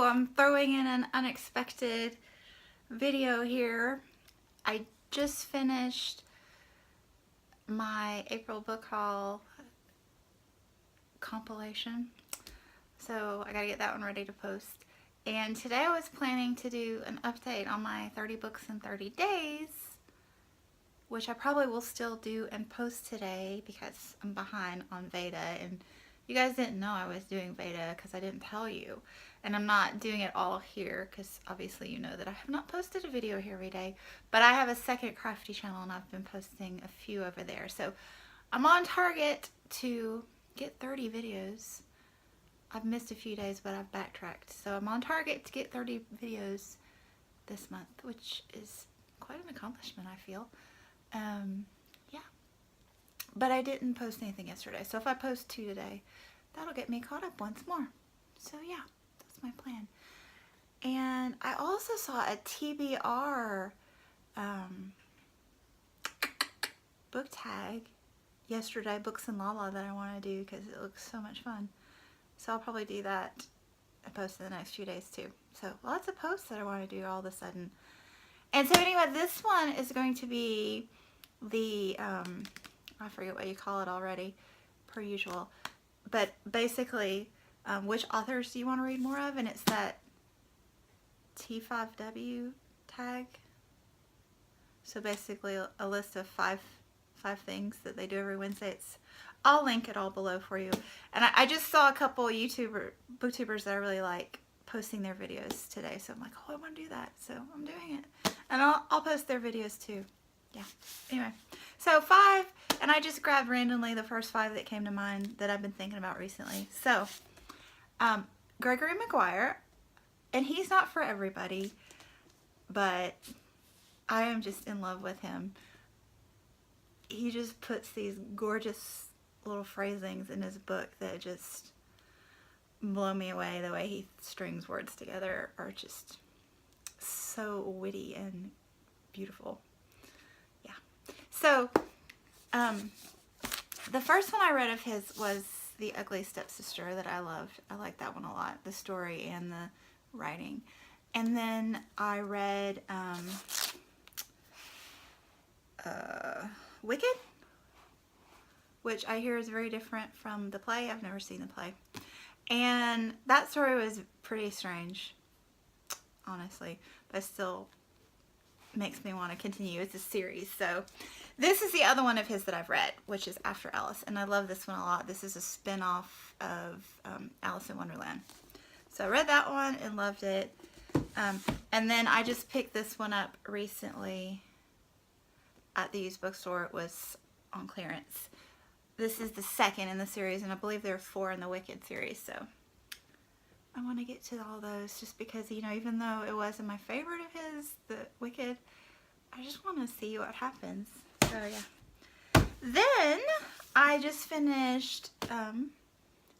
I'm throwing in an unexpected video here. I just finished my April book haul compilation, so I gotta get that one ready to post. And today I was planning to do an update on my 30 books in 30 days, which I probably will still do and post today because I'm behind on Veda, and you guys didn't know I was doing Veda because I didn't tell you. And I'm not doing it all here because obviously you know that I have not posted a video here every day, but I have a second crafty channel and I've been posting a few over there. So I'm on target to get 30 videos. I've missed a few days, but I've backtracked. So I'm on target to get 30 videos this month, which is quite an accomplishment, I feel. Yeah. But I didn't post anything yesterday. So if I post 2 today, that'll get me caught up once more. So yeah, that's my plan. And I also saw a TBR book tag yesterday, Books and Lala, that I want to do because it looks so much fun. So I'll probably do that and post in the next few days too. So lots of posts that I want to do all of a sudden. And so anyway, this one is going to be the, I forget what you call it already, per usual. But basically, which authors do you want to read more of? And it's that T5W tag. So basically a list of five things that they do every Wednesday. I'll link it all below for you. And I just saw a couple booktubers that I really like posting their videos today. So I'm like, oh, I want to do that. So I'm doing it. And I'll post their videos too. Yeah. Anyway, so 5, and I just grabbed randomly the first 5 that came to mind that I've been thinking about recently. So, Gregory Maguire, and he's not for everybody, but I am just in love with him. He just puts these gorgeous little phrasings in his book that just blow me away. The way he strings words together are just so witty and beautiful. Yeah. So, the first one I read of his was The Ugly Stepsister that I loved. I liked that one a lot, the story and the writing. And then I read Wicked, which I hear is very different from the play. I've never seen the play. And that story was pretty strange, honestly, but still makes me want to continue. It's a series. So this is the other one of his that I've read, which is After Alice, and I love this one a lot. This is a spin-off of Alice in Wonderland. So I read that one and loved it. And then I just picked this one up recently at the used bookstore. It was on clearance. This is the second in the series, and I believe there are 4 in the Wicked series, so I want to get to all those just because, you know, even though it wasn't my favorite of his, the Wicked, I just want to see what happens. So yeah. Then I just finished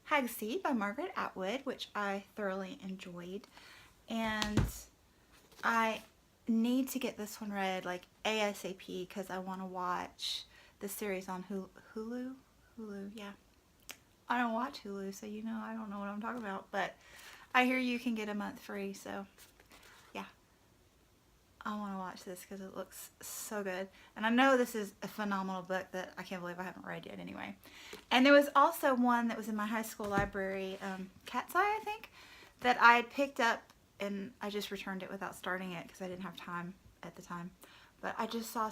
Hag's Seed by Margaret Atwood, which I thoroughly enjoyed, and I need to get this one read like ASAP because I want to watch the series on Hulu, yeah. I don't watch Hulu, so you know I don't know what I'm talking about, but I hear you can get a month free, so yeah. I want to watch this because it looks so good. And I know this is a phenomenal book that I can't believe I haven't read yet anyway. And there was also one that was in my high school library, Cat's Eye, I think, that I had picked up, and I just returned it without starting it because I didn't have time at the time. But I just saw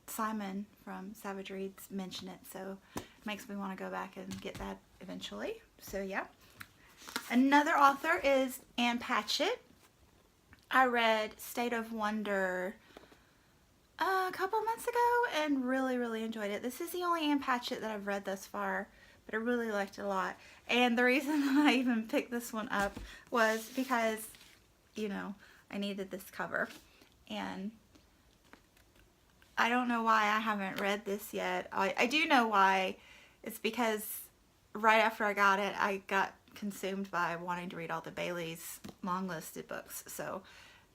Simon from Savage Reads mention it, so it makes me want to go back and get that eventually. So yeah. Another author is Ann Patchett. I read State of Wonder a couple months ago and really enjoyed it. This is the only Ann Patchett that I've read thus far, but I really liked it a lot. And the reason I even picked this one up was because, you know, I needed this cover. And I don't know why I haven't read this yet. I do know why. It's because right after I got it, I got consumed by wanting to read all the Bailey's long listed books. So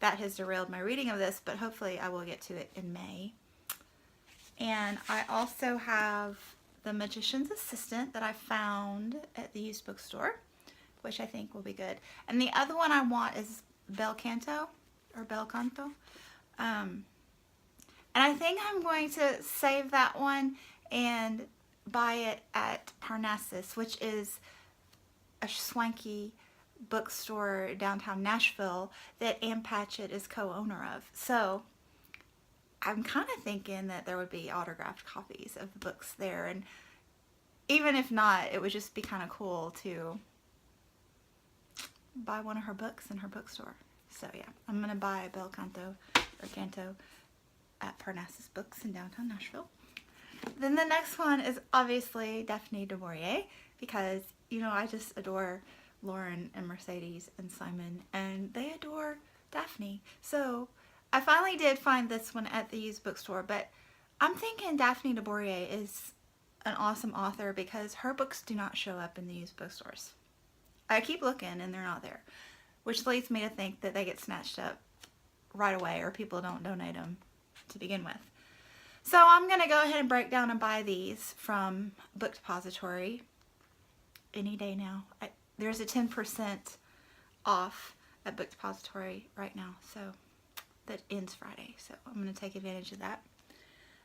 that has derailed my reading of this, but hopefully I will get to it in May. And I also have The Magician's Assistant that I found at the used bookstore. which I think will be good. And the other one I want is Bel Canto, or Bel Canto. And I think I'm going to save that one and buy it at Parnassus, which is a swanky bookstore downtown Nashville that Ann Patchett is co-owner of. So I'm kind of thinking that there would be autographed copies of the books there, and even if not, it would just be kind of cool to buy one of her books in her bookstore. So yeah, I'm gonna buy Bel Canto or Canto at Parnassus Books in downtown Nashville. Then the next one is obviously Daphne du Maurier, because you know I just adore Lauren and Mercedes and Simon, and they adore Daphne. So I finally did find this one at the used bookstore, but I'm thinking Daphne du Maurier is an awesome author because her books do not show up in the used bookstores. I keep looking and they're not there, which leads me to think that they get snatched up right away or people don't donate them to begin with. So I'm going to go ahead and break down and buy these from Book Depository any day now. There's a 10% off at Book Depository right now, so that ends Friday. So I'm going to take advantage of that.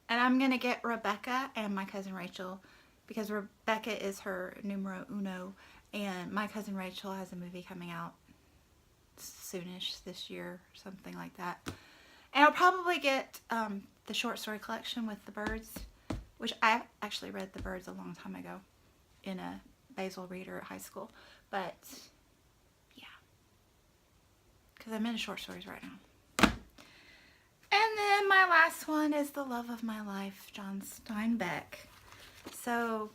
And I'm going to get Rebecca and My Cousin Rachel, because Rebecca is her numero uno, and My Cousin Rachel has a movie coming out soonish this year, something like that. And I'll probably get the short story collection with the birds, which I actually read the birds a long time ago in a Basil reader at high school. But yeah, because I'm into short stories right now. And then my last one is The Love of My Life, John Steinbeck. So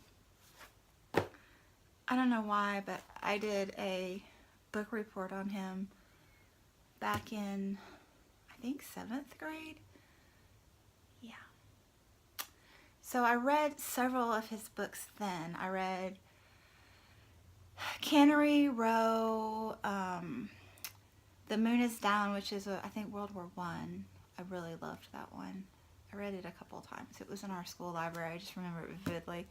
I don't know why, but I did a book report on him back in, I think, 7th grade. Yeah. So I read several of his books then. I read Cannery Row, The Moon is Down, which is, I think, World War I. I really loved that one. I read it a couple of times. It was in our school library. I just remember it vividly.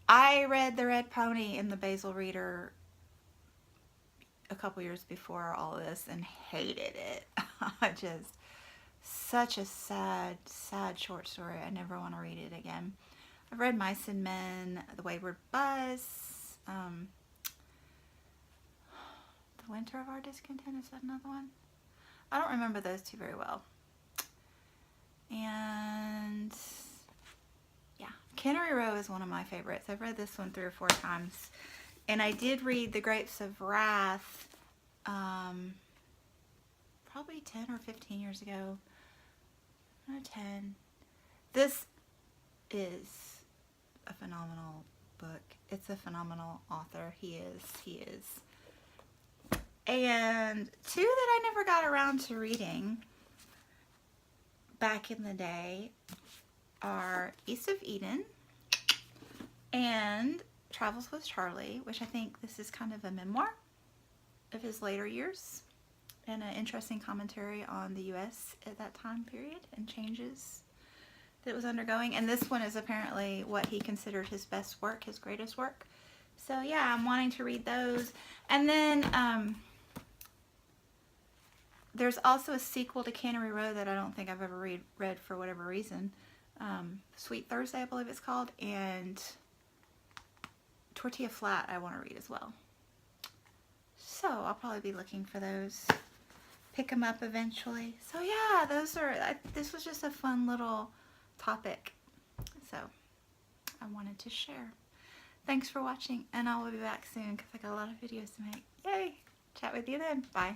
I read The Red Pony in the Basil Reader a couple years before all of this and hated it. Just such a sad, sad short story. I never want to read it again. I've read Mice and Men, The Wayward Buzz, The Winter of Our Discontent. Is that another one? I don't remember those two very well. And yeah, Cannery Row is one of my favorites. I've read this one 3 or 4 times. And I did read The Grapes of Wrath probably 10 or 15 years ago. 10. This is a phenomenal book. It's a phenomenal author. He is. And 2 that I never got around to reading back in the day are East of Eden and Travels with Charlie, which I think this is kind of a memoir of his later years and an interesting commentary on the U.S. at that time period and changes that it was undergoing. And this one is apparently what he considered his best work, his greatest work. So yeah, I'm wanting to read those. And then there's also a sequel to Cannery Row that I don't think I've ever read for whatever reason. Sweet Thursday, I believe it's called, and Tortilla Flat I want to read as well. So I'll probably be looking for those. Pick them up eventually. So yeah, this was just a fun little topic. So I wanted to share. Thanks for watching, and I will be back soon because I got a lot of videos to make. Yay! Chat with you then. Bye.